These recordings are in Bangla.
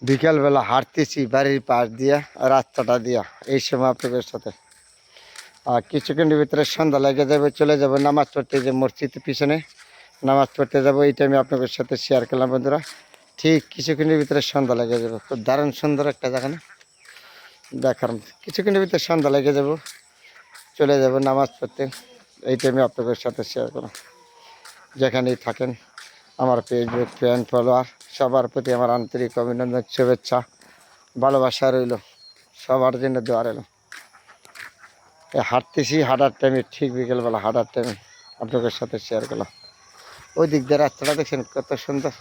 বিকালবেলা হাঁটতেছি বাড়ির পাশ দিয়া রাস্তাটা দিয়া এই সময় আপনাদের সাথে আর কিছুক্ষণের ভিতরে সন্ধ্যা লেগে যাবে, চলে যাব নামাজ পড়তে, যে মসজিদের পিছনে নামাজ পড়তে যাবো। এইটা আমি আপনাদের সাথে শেয়ার করলাম বন্ধুরা। ঠিক কিছুক্ষণের ভিতরে সন্ধ্যা লেগে যাবে। খুব দারুণ সুন্দর একটা জায়গা না দেখার মতো। কিছুক্ষণের ভিতরে সন্ধ্যা লেগে যাব, চলে যাব নামাজ পড়তে। এইটা আমি আপনাদের সাথে শেয়ার করলাম। যেখানেই থাকেন আমার ফেসবুক ফ্রেন্ড ফলোয়ার সবার প্রতি আমার আন্তরিক অভিনন্দন, শুভেচ্ছা, ভালোবাসা রইল। সবার জন্য দোয়া রইল। হাঁটতেছি, হাঁটার টাইমে ঠিক বিকেলবেলা হাঁটার টাইমে আপনাদের সাথে শেয়ার করলাম। ওই দিক দিয়ে রাস্তাটা দেখছেন কত সুন্দর।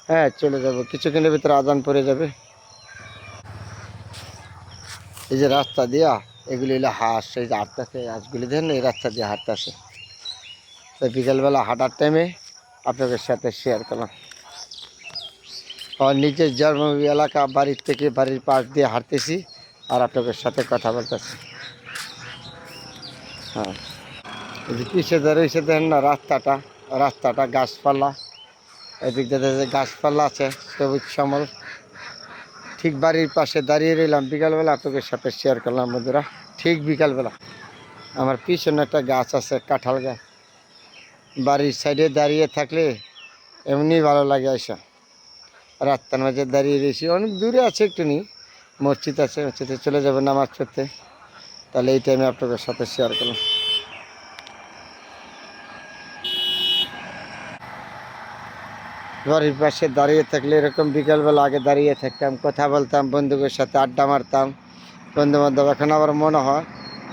হ্যাঁ, চলে যাব কিছুক্ষণের ভিতরে আজান পড়ে যাবে। এই যে রাস্তা দিয়া এগুলি হলো হাঁস, এই যে হাঁটতেছে হাঁসগুলি দেখেন, এই রাস্তা দিয়ে হাঁটতেছে। তো বিকেলবেলা হাঁটার টাইমে আপনাদের সাথে শেয়ার করলাম। আমার নিজের জন্মভূমি এলাকা, বাড়ির থেকে বাড়ির পাশ দিয়ে হাঁটতেছি আর আপনাদের সাথে কথা বলতেছি। হ্যাঁ, এই যে পিছিয়ে রয়েছে দেখেন না রাস্তাটা গাছপালা, এদিক দিয়ে গাছপালা আছে সবুজ শ্যামল। ঠিক বাড়ির পাশে দাঁড়িয়ে রইলাম বিকালবেলা, আপনাদের সাথে শেয়ার করলাম বন্ধুরা। ঠিক বিকালবেলা আমার পিছনে একটা গাছ আছে, কাঁঠাল গাছ। বাড়ির সাইডে দাঁড়িয়ে থাকলে এমনি ভালো লাগে। আসা রাস্তার মাঝে দাঁড়িয়ে রয়েছি, অনেক দূরে আছে একটু নি মসজিদ আছে, মসজিদে চলে যাবে নামাজ পড়তে। তাহলে এই টাইমে আপনাদের সাথে শেয়ার করলাম। বাড়ির পাশে দাঁড়িয়ে থাকলে এরকম বিকালবেলা আগে দাঁড়িয়ে থাকতাম, কথা বলতাম, বন্ধুদের সাথে আড্ডা মারতাম, বন্ধু বান্ধব। এখন আবার মনে হয়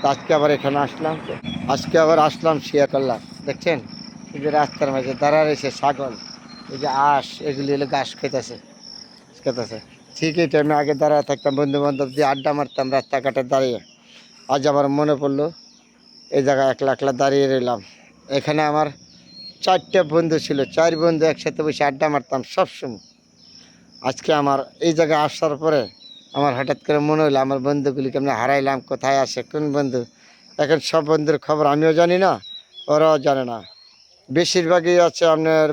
তো আজকে আবার এখানে আসলাম, শেয়ার করলাম। দেখছেন এই যে রাস্তার মাঝে দাঁড়া রয়েছে ছাগল, এই যে আঁশ, এগুলি হলো ঘাস খেতেছে। ঠিক এই টাইমে আগে দাঁড়ায় থাকতাম, বন্ধু বান্ধব দিয়ে আড্ডা মারতাম রাস্তাঘাটে দাঁড়িয়ে। আজ আবার মনে পড়লো এই জায়গায় একলা একলা দাঁড়িয়ে রইলাম। এখানে আমার 4টা বন্ধু ছিল, 4 বন্ধু একসাথে বসে আড্ডা মারতাম সবসময়। আজকে আমার এই জায়গায় আসার পরে আমার হঠাৎ করে মনে হলো আমার বন্ধুগুলিকে আমি হারাইলাম, কোথায় আছে কোন বন্ধু। এখন সব বন্ধুর খবর আমিও জানি না, ওরাও জানে না। বেশিরভাগই আছে আপনার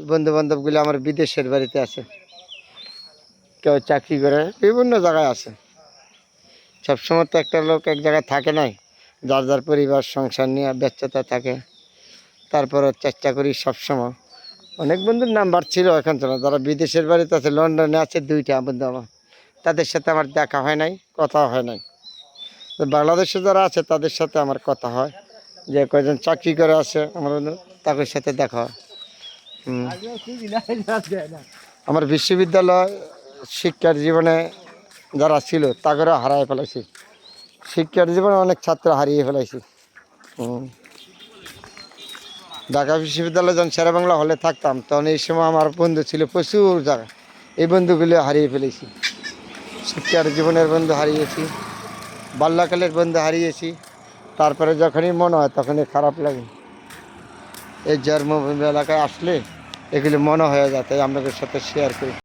বন্ধু বান্ধবগুলি আমার বিদেশের বাড়িতে আছে, কেউ চাকরি করে, বিভিন্ন জায়গায় আছে। সবসময় তো একটা লোক এক জায়গায় থাকে নাই, যার যার পরিবার সংসার নিয়ে ব্যস্ততা থাকে। তারপরে চেষ্টা করি সবসময়। অনেক বন্ধুর নাম্বার ছিল, এখন ছিল যারা বিদেশের বাড়িতে আছে, লন্ডনে আছে 2টা বন্ধু আমার, তাদের সাথে আমার দেখা হয় নাই, কথা হয় নাই। তো বাংলাদেশে যারা আছে তাদের সাথে আমার কথা হয়, যে কয়জন চাকরি করে আছে আমার বন্ধু, তাদের সাথে দেখা হয়। আমার বিশ্ববিদ্যালয় শিক্ষার জীবনে যারা ছিল তাদেরও হারিয়ে ফেলাইছি, শিক্ষার জীবনে অনেক ছাত্র হারিয়ে ফেলাইছি। ঢাকা বিশ্ববিদ্যালয়ে যখন শেরেবাংলা হলে থাকতাম তখন এই সময় আমার বন্ধু ছিল প্রচুর জায়গা, এই বন্ধুগুলো হারিয়ে ফেলেছি। শিক্ষার জীবনের বন্ধু হারিয়েছি, বাল্যকালের বন্ধু হারিয়েছি। তারপরে যখনই মনে হয় তখনই খারাপ লাগে। এই জন্মভূমি এলাকায় আসলে এগুলি মনে হয়ে যায়, তাই আপনাদের সাথে শেয়ার করি।